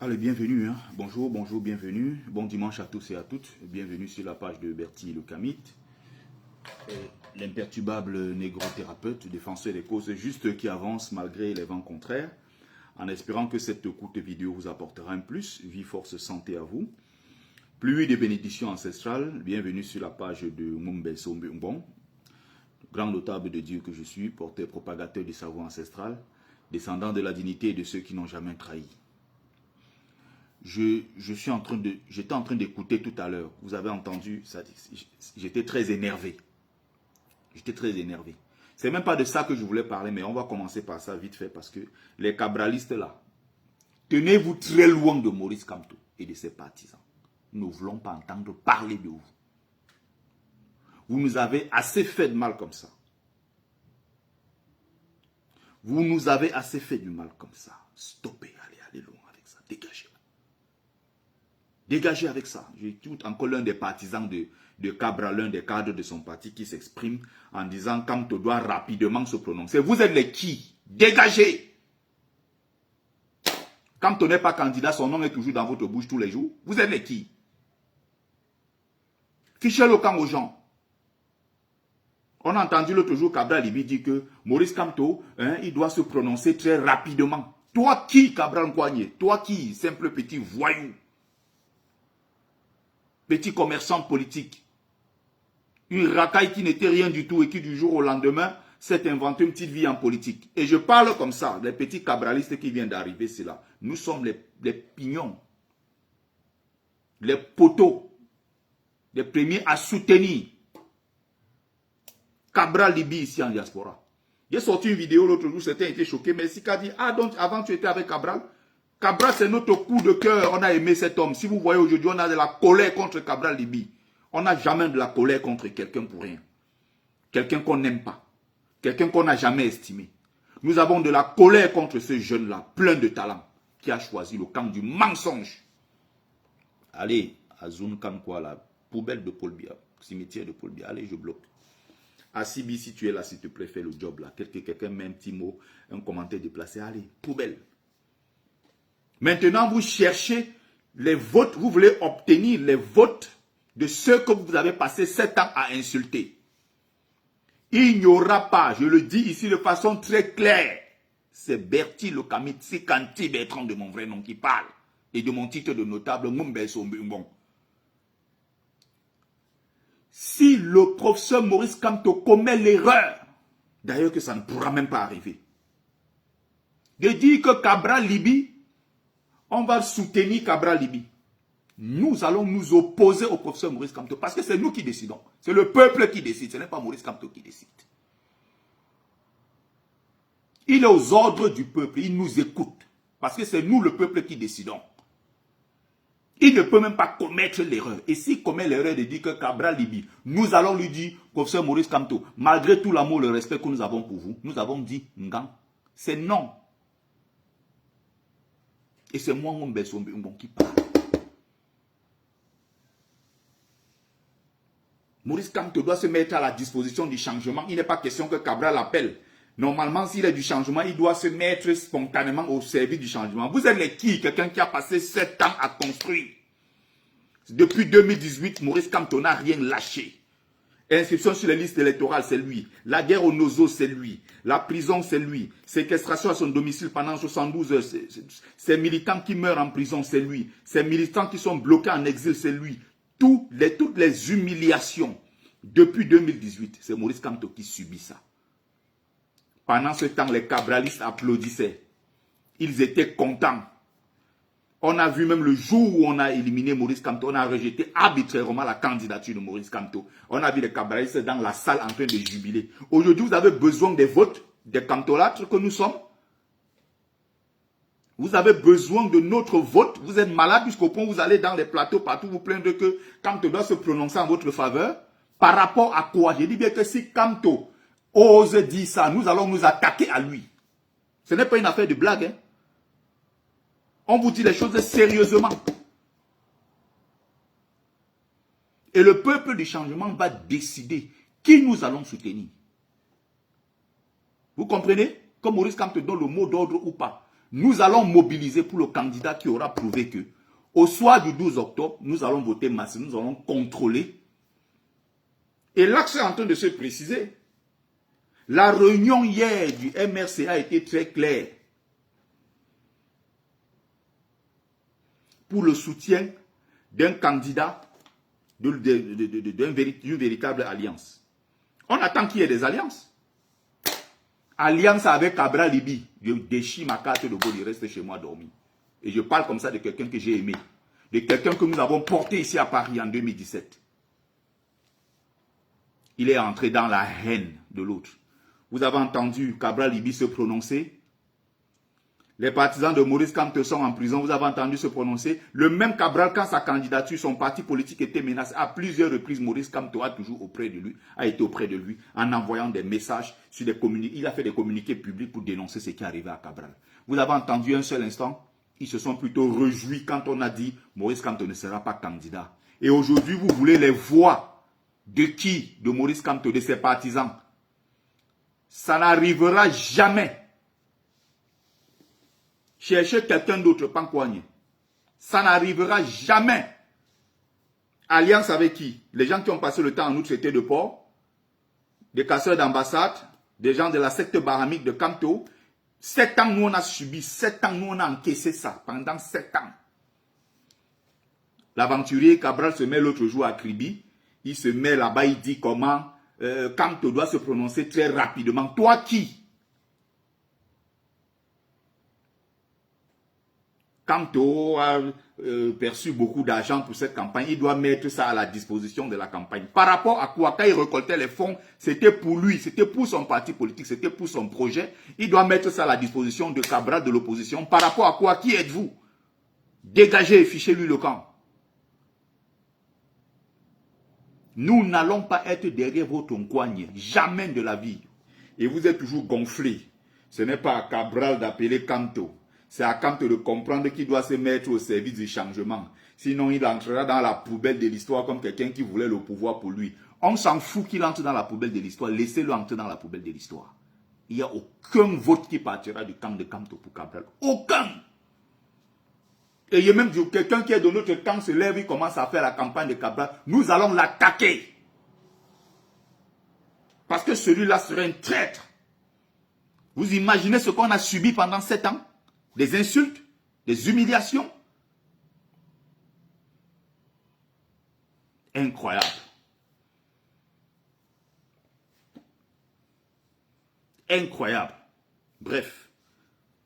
Allez, bienvenue, hein. Bonjour, bonjour, bienvenue. Bon dimanche à tous et à toutes. Bienvenue sur la page de Bertie le Kamite, l'imperturbable négro-thérapeute, défenseur des causes justes qui avance malgré les vents contraires. En espérant que cette courte vidéo vous apportera un plus. Vie, force, santé à vous. Pluie de bénédictions ancestrales. Bienvenue sur la page de Mumbeso Mbong, grand notable de Dieu que je suis, porteur propagateur du savoir ancestral, descendant de la dignité et de ceux qui n'ont jamais trahi. J'étais en train d'écouter tout à l'heure. Vous avez entendu, j'étais très énervé. J'étais très énervé. C'est même pas de ça que je voulais parler, mais on va commencer par ça vite fait parce que les cabralistes là, tenez-vous très loin de Maurice Kamto et de ses partisans. Nous ne voulons pas entendre parler de vous. Vous nous avez assez fait de mal comme ça. Vous nous avez assez fait du mal comme ça. Stoppez, allez loin avec ça. Dégagez. Dégagez avec ça. J'écoute encore l'un des partisans de Cabral, l'un des cadres de son parti qui s'exprime en disant Kamto doit rapidement se prononcer. Vous êtes les qui? Dégagez. Kamto n'est pas candidat, son nom est toujours dans votre bouche tous les jours. Vous êtes les qui? Fichez le camp aux gens. On a entendu l'autre jour Cabral Libi dit que Maurice Kamto, il doit se prononcer très rapidement. Toi qui, Cabral Nkwanye? Toi qui, simple petit voyou? Petit commerçant politique, une racaille qui n'était rien du tout et qui du jour au lendemain s'est inventé une petite vie en politique. Et je parle comme ça, les petits cabralistes qui viennent d'arriver, c'est là. Nous sommes les pignons, les poteaux, les premiers à soutenir Cabral Libi ici en diaspora. J'ai sorti une vidéo l'autre jour, certains étaient choqués, mais Sika dit, ah donc avant tu étais avec Cabral? Cabral, c'est notre coup de cœur. On a aimé cet homme. Si vous voyez aujourd'hui, on a de la colère contre Cabral Libi. On n'a jamais de la colère contre quelqu'un pour rien. Quelqu'un qu'on n'aime pas. Quelqu'un qu'on n'a jamais estimé. Nous avons de la colère contre ce jeune-là, plein de talent, qui a choisi le camp du mensonge. Allez, à Zone Kamkwa, la poubelle de Paul Biya, cimetière de Paul Biya. Allez, je bloque. Asibi, si tu es là, s'il te plaît, fais le job là. Quelqu'un met un petit mot, un commentaire déplacé. Allez, poubelle. Maintenant, vous cherchez les votes, vous voulez obtenir les votes de ceux que vous avez passé 7 ans à insulter. Il n'y aura pas, je le dis ici de façon très claire, c'est Bertie le Kamite, c'est Kanti Bertrand de mon vrai nom qui parle, et de mon titre de notable, Mumbeso Mbong. Si le professeur Maurice Kamto commet l'erreur, d'ailleurs que ça ne pourra même pas arriver, de dire que Cabral Libi, on va soutenir Cabral Libi. Nous allons nous opposer au professeur Maurice Kamto parce que c'est nous qui décidons. C'est le peuple qui décide, ce n'est pas Maurice Kamto qui décide. Il est aux ordres du peuple, il nous écoute parce que c'est nous le peuple qui décidons. Il ne peut même pas commettre l'erreur. Et s'il commet l'erreur de dire que Cabral Libi, nous allons lui dire, professeur Maurice Kamto, malgré tout l'amour et le respect que nous avons pour vous, nous avons dit, Ngang, c'est non. Et c'est moi, Mumbeso Mbong, qui parle. Maurice Kamto doit se mettre à la disposition du changement. Il n'est pas question que Cabral l'appelle. Normalement, s'il est du changement, il doit se mettre spontanément au service du changement. Vous êtes les qui? Quelqu'un qui a passé 7 ans à construire. Depuis 2018, Maurice Kamto n'a rien lâché. Inscription sur les listes électorales, c'est lui. La guerre au Nozo, c'est lui. La prison, c'est lui. Séquestration à son domicile pendant 72 heures, ces militants qui meurent en prison, c'est lui. Ces militants qui sont bloqués en exil, c'est lui. Toutes les humiliations depuis 2018, c'est Maurice Kamto qui subit ça. Pendant ce temps, les cabralistes applaudissaient. Ils étaient contents. On a vu même le jour où on a éliminé Maurice Kamto, on a rejeté arbitrairement la candidature de Maurice Kamto. On a vu les cabralistes dans la salle en train de jubiler. Aujourd'hui, vous avez besoin des votes des kamtolâtres que nous sommes. Vous avez besoin de notre vote. Vous êtes malade jusqu'au point où vous allez dans les plateaux partout vous plaindre que Kamto doit se prononcer en votre faveur. Par rapport à quoi? Je dis bien que si Kamto ose dire ça, nous allons nous attaquer à lui. Ce n'est pas une affaire de blague, hein. On vous dit les choses sérieusement. Et le peuple du changement va décider qui nous allons soutenir. Vous comprenez? Que Maurice Kamto donne le mot d'ordre ou pas. Nous allons mobiliser pour le candidat qui aura prouvé que, au soir du 12 octobre, nous allons voter massivement, nous allons contrôler. Et l'axe est en train de se préciser. La réunion hier du MRC a été très claire pour le soutien d'un candidat d'une véritable alliance. On attend qu'il y ait des alliances. Alliance avec Cabral Libi. Je déchire ma carte de go, il reste chez moi dormir. Et je parle comme ça de quelqu'un que j'ai aimé. De quelqu'un que nous avons porté ici à Paris en 2017. Il est entré dans la haine de l'autre. Vous avez entendu Cabral Libi se prononcer. Les partisans de Maurice Kamto sont en prison. Vous avez entendu se prononcer. Le même Cabral, quand sa candidature, son parti politique était menacé, à plusieurs reprises, Maurice Kamto a toujours été auprès de lui, en envoyant des messages sur des communiqués. Il a fait des communiqués publics pour dénoncer ce qui est arrivé à Cabral. Vous avez entendu un seul instant, ils se sont plutôt réjouis quand on a dit Maurice Kamto ne sera pas candidat. Et aujourd'hui, vous voulez les voix de qui? De Maurice Kamto, de ses partisans. Ça n'arrivera jamais. Cherchez quelqu'un d'autre, Pankouagne. Ça n'arrivera jamais. Alliance avec qui? Les gens qui ont passé le temps en outre, c'était de port, des casseurs d'ambassade, des gens de la secte baramique de Kamto. 7 ans, nous on a subi, 7 ans, nous on a encaissé ça, pendant 7 ans. L'aventurier Cabral se met l'autre jour à Kribi, il se met là-bas, il dit comment Kamto doit se prononcer très rapidement. Toi qui? Kamto a perçu beaucoup d'argent pour cette campagne, il doit mettre ça à la disposition de la campagne. Par rapport à quoi, quand il récoltait les fonds, c'était pour lui, c'était pour son parti politique, c'était pour son projet. Il doit mettre ça à la disposition de Cabral, de l'opposition. Par rapport à quoi, qui êtes-vous? Dégagez et fichez-lui le camp. Nous n'allons pas être derrière votre coigne, jamais de la vie. Et vous êtes toujours gonflés. Ce n'est pas à Cabral d'appeler Kamto. C'est à Kamto de comprendre qu'il doit se mettre au service du changement. Sinon, il entrera dans la poubelle de l'histoire comme quelqu'un qui voulait le pouvoir pour lui. On s'en fout qu'il entre dans la poubelle de l'histoire. Laissez-le entrer dans la poubelle de l'histoire. Il n'y a aucun vote qui partira du camp de Kamto pour Cabral. Aucun. Et il y a même quelqu'un qui est de notre camp se lève, il commence à faire la campagne de Cabral. Nous allons l'attaquer. Parce que celui-là serait un traître. Vous imaginez ce qu'on a subi pendant 7 ans? Des insultes, des humiliations. Incroyable. Incroyable. Bref,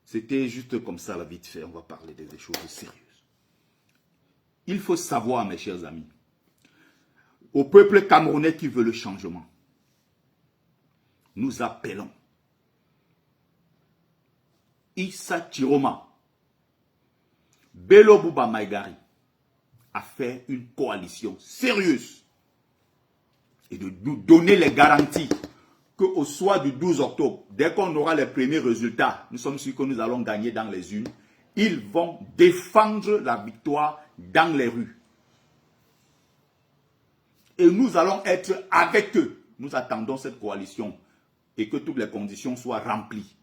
c'était juste comme ça, la vite fait. On va parler des choses sérieuses. Il faut savoir, mes chers amis, au peuple camerounais qui veut le changement, nous appelons Issa Chiroma, Bello Bouba Maïgari à faire une coalition sérieuse et de nous donner les garanties qu'au soir du 12 octobre, dès qu'on aura les premiers résultats, nous sommes sûrs que nous allons gagner dans les urnes, ils vont défendre la victoire dans les rues. Et nous allons être avec eux. Nous attendons cette coalition et que toutes les conditions soient remplies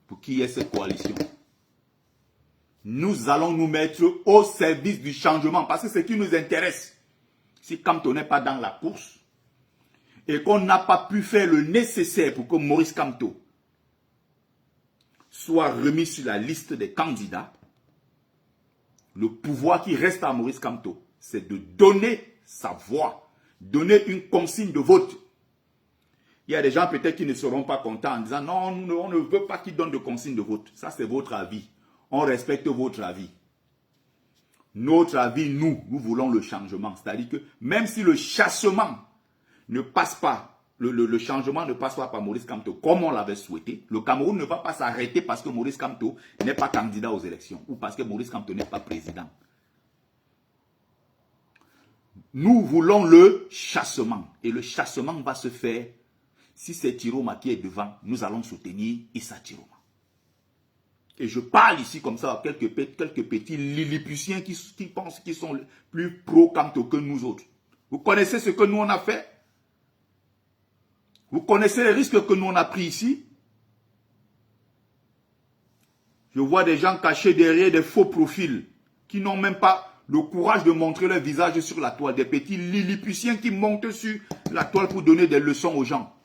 pour qu'il y ait cette coalition. Nous allons nous mettre au service du changement parce que c'est ce qui nous intéresse. Si Kamto n'est pas dans la course et qu'on n'a pas pu faire le nécessaire pour que Maurice Kamto soit remis sur la liste des candidats, le pouvoir qui reste à Maurice Kamto, c'est de donner sa voix, donner une consigne de vote. Il y a des gens peut-être qui ne seront pas contents en disant non, on ne veut pas qu'il donne de consigne de vote. Ça, c'est votre avis. On respecte votre avis. Notre avis, nous voulons le changement. C'est-à-dire que même si le chassement ne passe pas, le changement ne passe pas par Maurice Kamto comme on l'avait souhaité, le Cameroun ne va pas s'arrêter parce que Maurice Kamto n'est pas candidat aux élections ou parce que Maurice Kamto n'est pas président. Nous voulons le chassement. Et le chassement va se faire. Si c'est Chiroma qui est devant, nous allons soutenir Issa Chiroma. Et je parle ici comme ça à quelques petits lilliputiens qui pensent qu'ils sont plus pro-Kamto que nous autres. Vous connaissez ce que nous on a fait? Vous connaissez les risques que nous on a pris ici? Je vois des gens cachés derrière des faux profils qui n'ont même pas le courage de montrer leur visage sur la toile. Des petits lilliputiens qui montent sur la toile pour donner des leçons aux gens.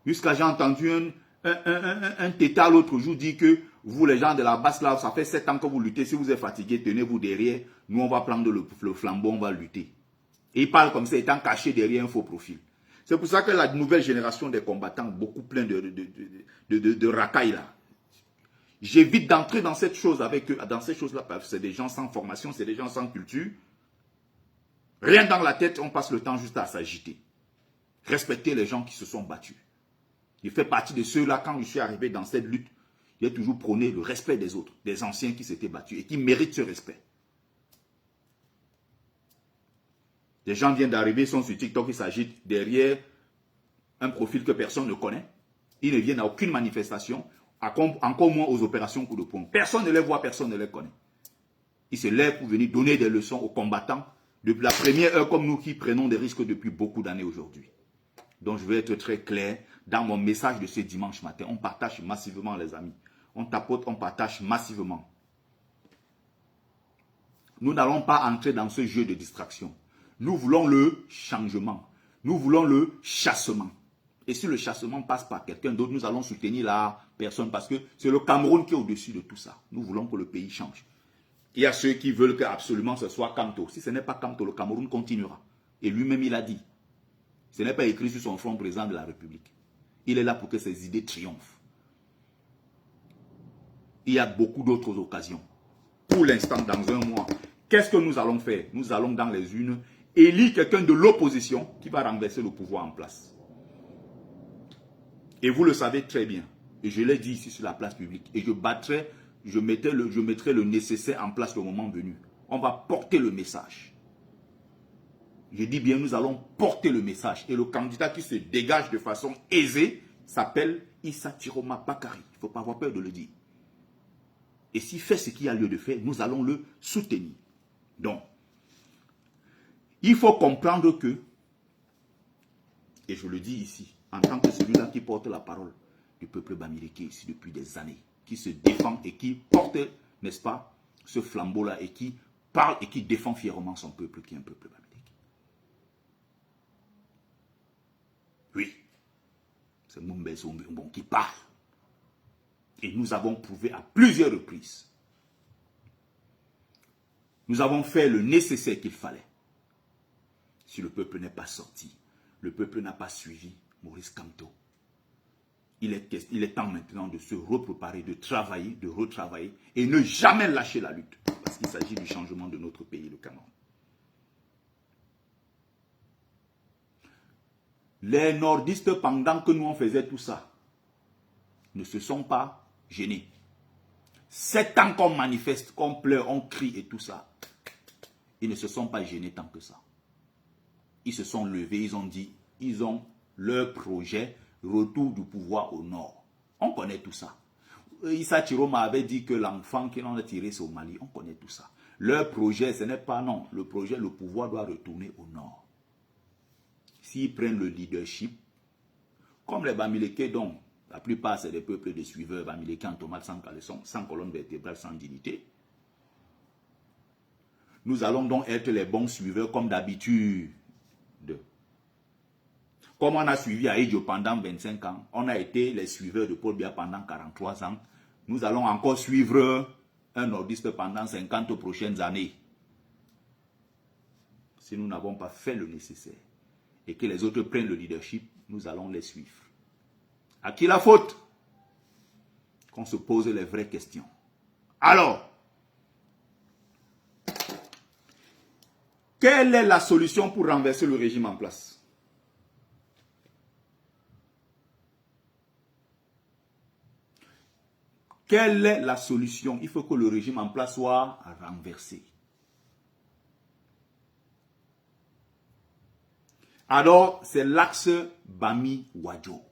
Jusqu'à j'ai entendu un tétard l'autre jour dire que vous, les gens de la basse là, ça fait 7 ans que vous luttez. Si vous êtes fatigué, tenez-vous derrière. Nous, on va prendre le flambeau, on va lutter. Et il parle comme ça, étant caché derrière un faux profil. C'est pour ça que la nouvelle génération des combattants, beaucoup plein de racailles là. J'évite d'entrer dans cette chose avec eux, dans ces choses-là, parce que c'est des gens sans formation, c'est des gens sans culture. Rien dans la tête, on passe le temps juste à s'agiter. Respecter les gens qui se sont battus. Je fais partie de ceux-là, quand je suis arrivé dans cette lutte, j'ai toujours prôné le respect des autres, des anciens qui s'étaient battus et qui méritent ce respect. Des gens viennent d'arriver, sont sur TikTok, ils s'agitent derrière un profil que personne ne connaît. Ils ne viennent à aucune manifestation, encore moins aux opérations coup de poing. Personne ne les voit, personne ne les connaît. Ils se lèvent pour venir donner des leçons aux combattants depuis la première heure comme nous qui prenons des risques depuis beaucoup d'années aujourd'hui. Donc je vais être très clair dans mon message de ce dimanche matin. On partage massivement les amis. On tapote, on partage massivement. Nous n'allons pas entrer dans ce jeu de distraction. Nous voulons le changement. Nous voulons le chassement. Et si le chassement passe par quelqu'un d'autre, nous allons soutenir la personne parce que c'est le Cameroun qui est au-dessus de tout ça. Nous voulons que le pays change. Il y a ceux qui veulent que absolument ce soit Kamto. Si ce n'est pas Kamto, le Cameroun continuera. Et lui-même, il a dit. Ce n'est pas écrit sur son front président de la République. Il est là pour que ses idées triomphent. Il y a beaucoup d'autres occasions. Pour l'instant, dans un mois, qu'est-ce que nous allons faire? Nous allons dans les urnes élire quelqu'un de l'opposition qui va renverser le pouvoir en place. Et vous le savez très bien. Et je l'ai dit ici sur la place publique. Et je mettrai le nécessaire en place le moment venu. On va porter le message. Je dis bien, nous allons porter le message. Et le candidat qui se dégage de façon aisée s'appelle Issa Tiroma Bakari. Il ne faut pas avoir peur de le dire. Et s'il fait ce qu'il y a lieu de faire, nous allons le soutenir. Donc, il faut comprendre que, et je le dis ici, en tant que celui-là qui porte la parole du peuple bamileke ici depuis des années, qui se défend et qui porte, n'est-ce pas, ce flambeau-là et qui parle et qui défend fièrement son peuple qui est un peuple bamileke. Oui, c'est Moumbe Sombon qui parle. Et nous avons prouvé à plusieurs reprises. Nous avons fait le nécessaire qu'il fallait. Si le peuple n'est pas sorti, le peuple n'a pas suivi Maurice Kamto. Il est temps maintenant de se repréparer, de travailler, de retravailler et ne jamais lâcher la lutte. Parce qu'il s'agit du changement de notre pays, le Cameroun. Les nordistes, pendant que nous on faisait tout ça, ne se sont pas gênés. 7 ans qu'on manifeste, qu'on pleure, on crie et tout ça. Ils ne se sont pas gênés tant que ça. Ils se sont levés, ils ont dit, ils ont leur projet, retour du pouvoir au nord. On connaît tout ça. Issa Tiroma avait dit que l'enfant qui l'on a tiré, c'est au Mali. On connaît tout ça. Leur projet, ce n'est pas non. Le projet, le pouvoir doit retourner au nord. S'ils prennent le leadership, comme les Bamileke, donc, la plupart, c'est des peuples de suiveurs Bamileke en tomates sans caleçon, sans colonne vertébrale, sans dignité. Nous allons donc être les bons suiveurs comme d'habitude. Comme on a suivi Aïdjo pendant 25 ans, on a été les suiveurs de Paul Biya pendant 43 ans. Nous allons encore suivre un nordiste pendant 50 prochaines années. Si nous n'avons pas fait le nécessaire et que les autres prennent le leadership, nous allons les suivre. À qui la faute? Qu'on se pose les vraies questions. Alors, quelle est la solution pour renverser le régime en place? Quelle est la solution? Il faut que le régime en place soit renversé. Alors, c'est l'axe Bami-Wadjo.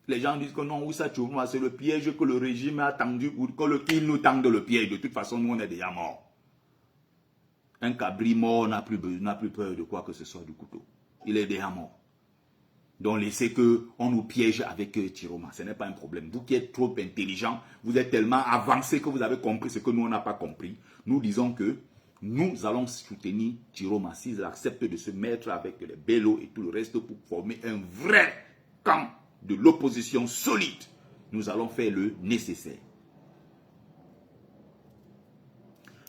Les gens disent que non, c'est le piège que le régime a tendu pour qu'il nous tende le piège. De toute façon, nous, on est déjà morts. Un cabri mort n'a plus peur de quoi que ce soit du couteau. Il est déjà mort. Donc laissez qu'on nous piège avec Tiroma. Ce n'est pas un problème. Vous qui êtes trop intelligent, vous êtes tellement avancé que vous avez compris ce que nous, on n'a pas compris. Nous disons que nous allons soutenir Tiroma s'ils acceptent de se mettre avec les Bello et tout le reste pour former un vrai camp de l'opposition solide. Nous allons faire le nécessaire.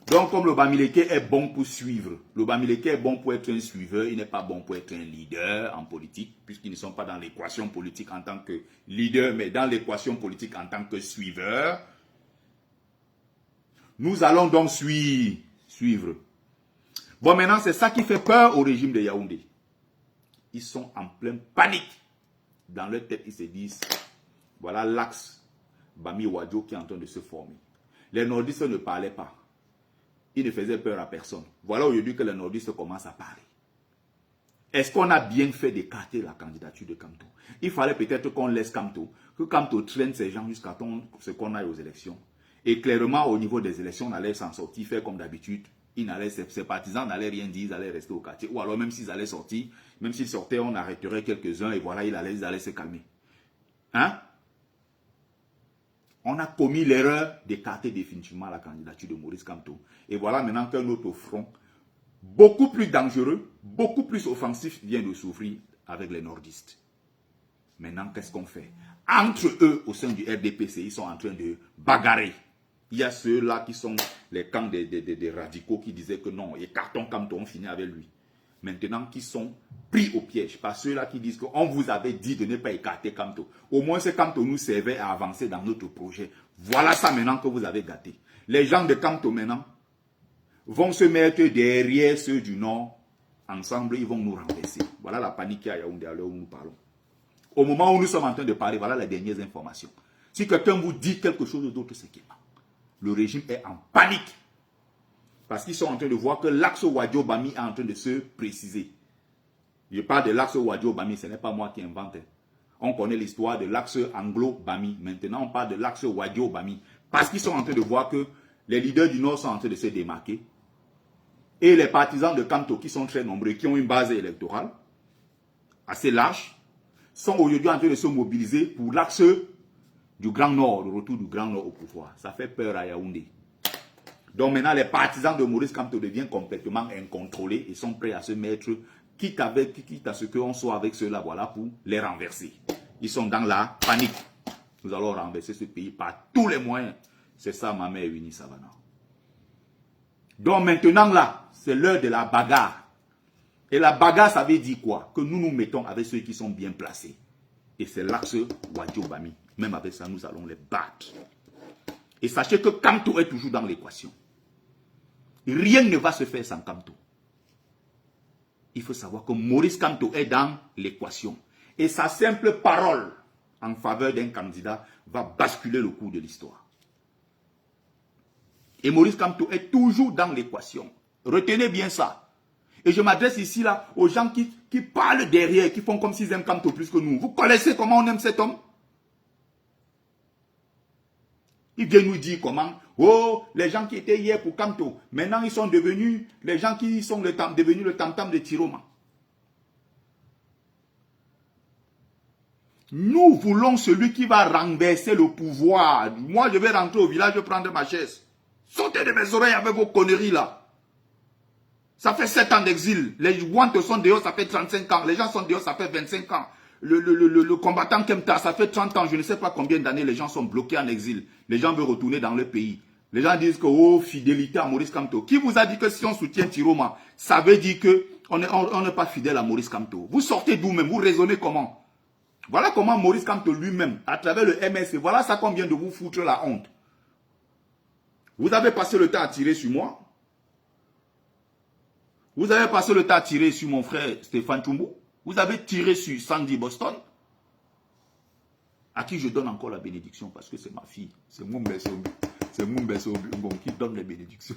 Donc, comme le Bamileke est bon pour suivre, le Bamileke est bon pour être un suiveur, il n'est pas bon pour être un leader en politique, puisqu'ils ne sont pas dans l'équation politique en tant que leader, mais dans l'équation politique en tant que suiveur. Nous allons donc suivre. Bon, maintenant, c'est ça qui fait peur au régime de Yaoundé. Ils sont en pleine panique. Dans leur tête, ils se disent, voilà l'axe Bami Wadjo qui est en train de se former. Les nordistes ne parlaient pas. Ils ne faisaient peur à personne. Voilà aujourd'hui que les nordistes commencent à parler. Est-ce qu'on a bien fait d'écarter la candidature de Kamto? Il fallait peut-être qu'on laisse Kamto, que Kamto traîne ces gens jusqu'à ce qu'on aille aux élections. Et clairement, au niveau des élections, on allait s'en sortir, faire comme d'habitude. Ses partisans n'allaient rien dire, ils allaient rester au quartier. Ou alors même s'ils allaient sortir, même s'ils sortaient, on arrêterait quelques-uns et voilà, ils allaient se calmer. Hein? On a commis l'erreur d'écarter définitivement la candidature de Maurice Kamto. Et voilà maintenant qu'un autre front, beaucoup plus dangereux, beaucoup plus offensif, vient de s'ouvrir avec les nordistes. Maintenant, qu'est-ce qu'on fait? Entre eux, au sein du RDPC, ils sont en train de bagarrer. Il y a ceux-là qui sont les camps des radicaux qui disaient que non, écartons Kamto, on finit avec lui. Maintenant, qui sont pris au piège par ceux-là qui disent qu'on vous avait dit de ne pas écarter Kamto. Au moins, ce Kamto nous servait à avancer dans notre projet. Voilà ça maintenant que vous avez gâté. Les gens de Kamto maintenant vont se mettre derrière ceux du Nord. Ensemble, ils vont nous renverser. Voilà la panique qu'il y a à Yaoundé à l'heure où nous parlons. Au moment où nous sommes en train de parler, voilà les dernières informations. Si quelqu'un vous dit quelque chose d'autre, c'est qu'il ment. Le régime est en panique. Parce qu'ils sont en train de voir que l'axe Wadjo-Bami est en train de se préciser. Je parle de l'axe Wadjo-Bami, ce n'est pas moi qui invente. On connaît l'histoire de l'axe Anglo-Bami. Maintenant, on parle de l'axe Wadjo-Bami. Parce qu'ils sont en train de voir que les leaders du Nord sont en train de se démarquer. Et les partisans de Kamto, qui sont très nombreux, qui ont une base électorale assez large, sont aujourd'hui en train de se mobiliser pour l'axe du Grand Nord, le retour du Grand Nord au pouvoir. Ça fait peur à Yaoundé. Donc maintenant, les partisans de Maurice Kamto deviennent complètement incontrôlés et sont prêts à se mettre, quitte à ce qu'on soit avec ceux-là, voilà, pour les renverser. Ils sont dans la panique. Nous allons renverser ce pays par tous les moyens. C'est ça, ma mère Winnie Savannah. Donc maintenant, là, c'est l'heure de la bagarre. Et la bagarre, ça veut dire quoi? Que nous nous mettons avec ceux qui sont bien placés. Et c'est l'axe Wadjo-Bami. Même avec ça, nous allons les battre. Et sachez que Kamto est toujours dans l'équation. Rien ne va se faire sans Kamto. Il faut savoir que Maurice Kamto est dans l'équation. Et sa simple parole en faveur d'un candidat va basculer le cours de l'histoire. Et Maurice Kamto est toujours dans l'équation. Retenez bien ça. Et je m'adresse ici là aux gens qui parlent derrière, qui font comme s'ils aiment Kamto plus que nous. Vous connaissez comment on aime cet homme? Il vient nous dire comment, oh, les gens qui étaient hier pour Kamto, maintenant ils sont devenus, les gens qui sont devenus le tam-tam de Tiroma. Nous voulons celui qui va renverser le pouvoir. Moi, je vais rentrer au village, je vais prendre ma chaise. Sautez de mes oreilles avec vos conneries là. Ça fait 7 ans d'exil. Les Wantes sont dehors, ça fait 35 ans. Les gens sont dehors, ça fait 25 ans. Le combattant Kemta, ça fait 30 ans, je ne sais pas combien d'années les gens sont bloqués en exil. Les gens veulent retourner dans leur pays. Les gens disent que, oh, fidélité à Maurice Kamto. Qui vous a dit que si on soutient Tiroma, ça veut dire qu'on n'est pas fidèle à Maurice Kamto? Vous sortez d'où même? Vous raisonnez comment? Voilà comment Maurice Kamto lui-même, à travers le MSC, voilà ça qu'on vient de vous foutre la honte. Vous avez passé le temps à tirer sur moi. Vous avez passé le temps à tirer sur mon frère Stéphane Tchoumou. Vous avez tiré sur Sandy Boston, à qui je donne encore la bénédiction parce que c'est ma fille. C'est Moumbesobi. C'est Moumbesobi qui donne les bénédictions.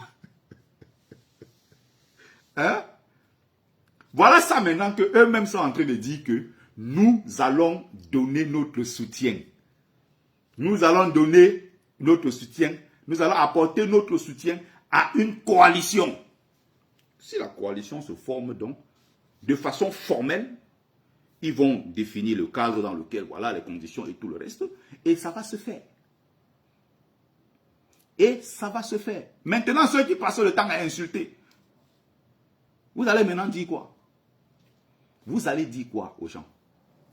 Hein? Voilà ça maintenant qu'eux-mêmes sont en train de dire que nous allons donner notre soutien. Nous allons donner notre soutien. Nous allons apporter notre soutien à une coalition. Si la coalition se forme donc de façon formelle, Ils vont définir le cadre dans lequel, voilà, les conditions et tout le reste. Et ça va se faire. Et ça va se faire. Maintenant, ceux qui passent le temps à insulter, vous allez maintenant dire quoi? Vous allez dire quoi aux gens?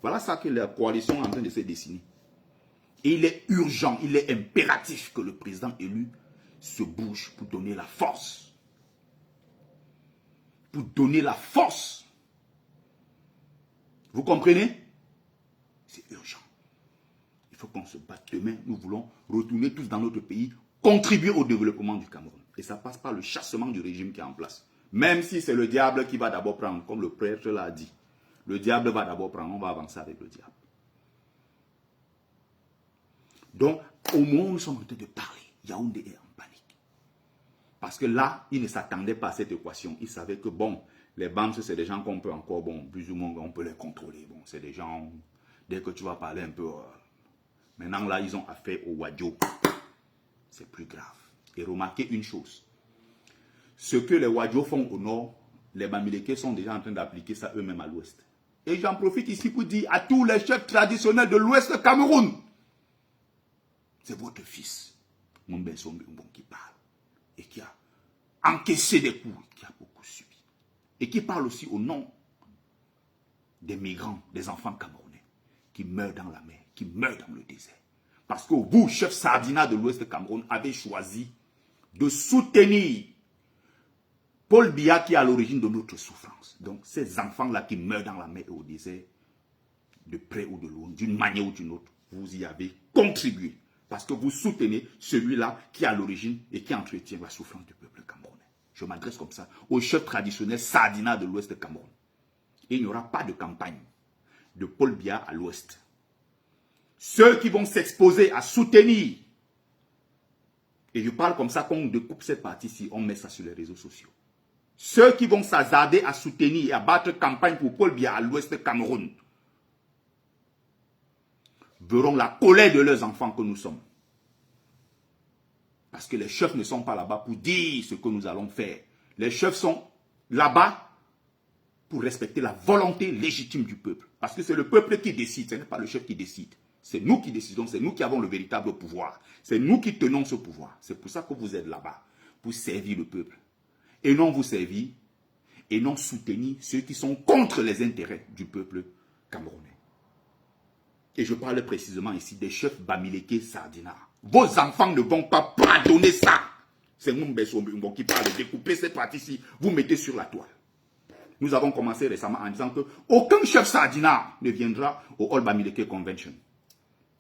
Voilà ça que la coalition est en train de se dessiner. Et il est urgent, il est impératif que le président élu se bouge pour donner la force. Pour donner la force. Vous comprenez? C'est urgent. Il faut qu'on se batte demain. Nous voulons retourner tous dans notre pays, contribuer au développement du Cameroun. Et ça passe par le chassement du régime qui est en place. Même si c'est le diable qui va d'abord prendre, comme le prêtre l'a dit. Le diable va d'abord prendre, on va avancer avec le diable. Donc, au moment où nous sommes en train de parler, Yaoundé est en panique. Parce que là, il ne s'attendait pas à cette équation. Il savait que, bon, les bandes, c'est des gens qu'on peut encore, bon, plus ou moins, on peut les contrôler. Bon, c'est des gens, dès que tu vas parler un peu... maintenant, là, ils ont affaire au Wadjo. C'est plus grave. Et remarquez une chose. Ce que les Wadjo font au nord, les Bamileke sont déjà en train d'appliquer ça eux-mêmes à l'ouest. Et j'en profite ici pour dire à tous les chefs traditionnels de l'ouest Cameroun, c'est votre fils, Moumbe Sombe qui parle et qui a encaissé des coups, qui a beaucoup subi. Et qui parle aussi au nom des migrants, des enfants camerounais, qui meurent dans la mer, qui meurent dans le désert. Parce que vous, chef Sardina de l'ouest Cameroun, avez choisi de soutenir Paul Biya qui est à l'origine de notre souffrance. Donc ces enfants-là qui meurent dans la mer et au désert, de près ou de loin, d'une manière ou d'une autre, vous y avez contribué. Parce que vous soutenez celui-là qui est à l'origine et qui entretient la souffrance du peuple camerounais. Je m'adresse comme ça au chef traditionnel Sardina de l'ouest Cameroun. Et il n'y aura pas de campagne de Paul Biya à l'ouest. Ceux qui vont s'exposer à soutenir, et je parle comme ça, quand on découpe cette partie-ci, on met ça sur les réseaux sociaux. Ceux qui vont s'hasarder à soutenir et à battre campagne pour Paul Biya à l'ouest Cameroun verront la colère de leurs enfants que nous sommes. Parce que les chefs ne sont pas là-bas pour dire ce que nous allons faire. Les chefs sont là-bas pour respecter la volonté légitime du peuple. Parce que c'est le peuple qui décide, ce n'est pas le chef qui décide. C'est nous qui décidons, c'est nous qui avons le véritable pouvoir. C'est nous qui tenons ce pouvoir. C'est pour ça que vous êtes là-bas, pour servir le peuple. Et non vous servir, et non soutenir ceux qui sont contre les intérêts du peuple camerounais. Et je parle précisément ici des chefs Bamileke Sardina. Vos enfants ne vont pas pardonner ça. C'est Moumbe Sombe qui parle de découper cette partie-ci. Vous mettez sur la toile. Nous avons commencé récemment en disant que aucun chef Sardina ne viendra au All Bamileke Convention.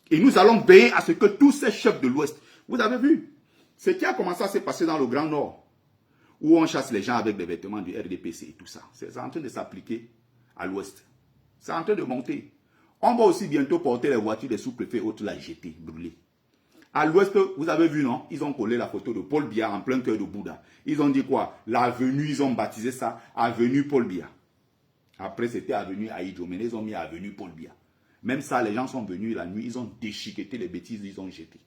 Et nous allons veiller à ce que tous ces chefs de l'Ouest, vous avez vu, ce qui a commencé à se passer dans le Grand Nord, où on chasse les gens avec des vêtements du RDPC et tout ça. C'est en train de s'appliquer à l'Ouest. C'est en train de monter. On va aussi bientôt porter les voitures des sous-préfets autres là, jetées, brûlées. À l'Ouest, vous avez vu, non? Ils ont collé la photo de Paul Biya en plein cœur de Bouddha. Ils ont dit quoi? L'avenue, ils ont baptisé ça Avenue Paul Biya. Après, c'était Avenue Aïdjo, mais ils ont mis Avenue Paul Biya. Même ça, les gens sont venus la nuit, ils ont déchiqueté les bêtises, ils ont jeté.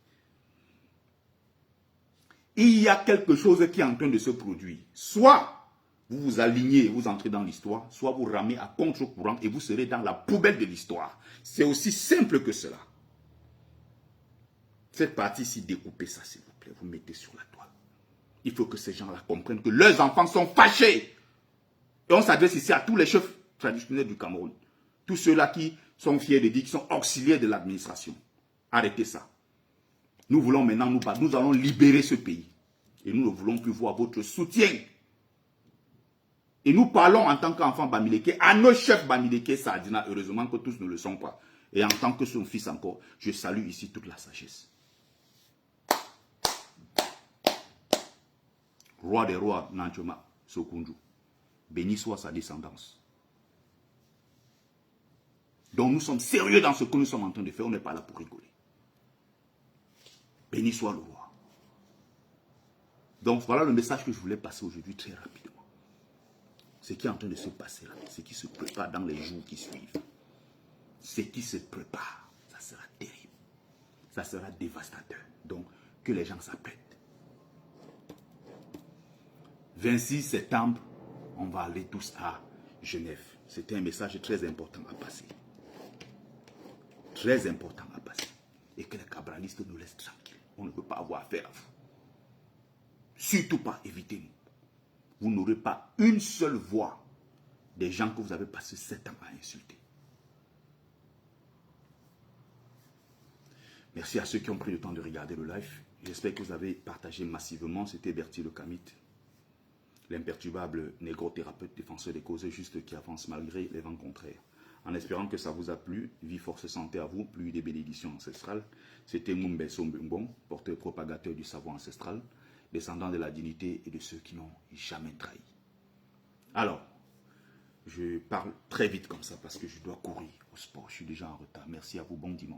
Il y a quelque chose qui est en train de se produire. Soit vous vous alignez, vous entrez dans l'histoire, soit vous ramez à contre-courant et vous serez dans la poubelle de l'histoire. C'est aussi simple que cela. Cette partie-ci, découpez ça, s'il vous plaît. Vous mettez sur la toile. Il faut que ces gens-là comprennent que leurs enfants sont fâchés. Et on s'adresse ici à tous les chefs traditionnels du Cameroun. Tous ceux-là qui sont fiers de dire qu'ils sont auxiliaires de l'administration. Arrêtez ça. Nous voulons maintenant nous battre. Nous allons libérer ce pays. Et nous ne voulons plus voir votre soutien. Et nous parlons en tant qu'enfants Bamileke à nos chefs Bamileke Sardina. Heureusement que tous ne le sont pas. Et en tant que son fils encore, je salue ici toute la sagesse. Roi des rois, Nanchoma Sokunju. Béni soit sa descendance. Donc nous sommes sérieux dans ce que nous sommes en train de faire. On n'est pas là pour rigoler. Béni soit le roi. Donc voilà le message que je voulais passer aujourd'hui très rapidement. Ce qui est en train de se passer là, ce qui se prépare dans les jours qui suivent. Ce qui se prépare, ça sera terrible. Ça sera dévastateur. Donc que les gens s'apprêtent. 26 septembre, on va aller tous à Genève. C'était un message très important à passer. Très important à passer. Et que les cabralistes nous laissent tranquilles. On ne peut pas avoir affaire à vous. Surtout pas, évitez-nous. Vous n'aurez pas une seule voix des gens que vous avez passé 7 ans à insulter. Merci à ceux qui ont pris le temps de regarder le live. J'espère que vous avez partagé massivement. C'était Bertie Le Kamit, l'imperturbable négro-thérapeute défenseur des causes justes qui avance malgré les vents contraires. En espérant que ça vous a plu, vie, force, santé à vous, plus des bénédictions ancestrales. C'était Mumbe Sombumbon, porteur propagateur du savoir ancestral, descendant de la dignité et de ceux qui n'ont jamais trahi. Alors, je parle très vite comme ça parce que je dois courir au sport. Je suis déjà en retard. Merci à vous, bon dimanche.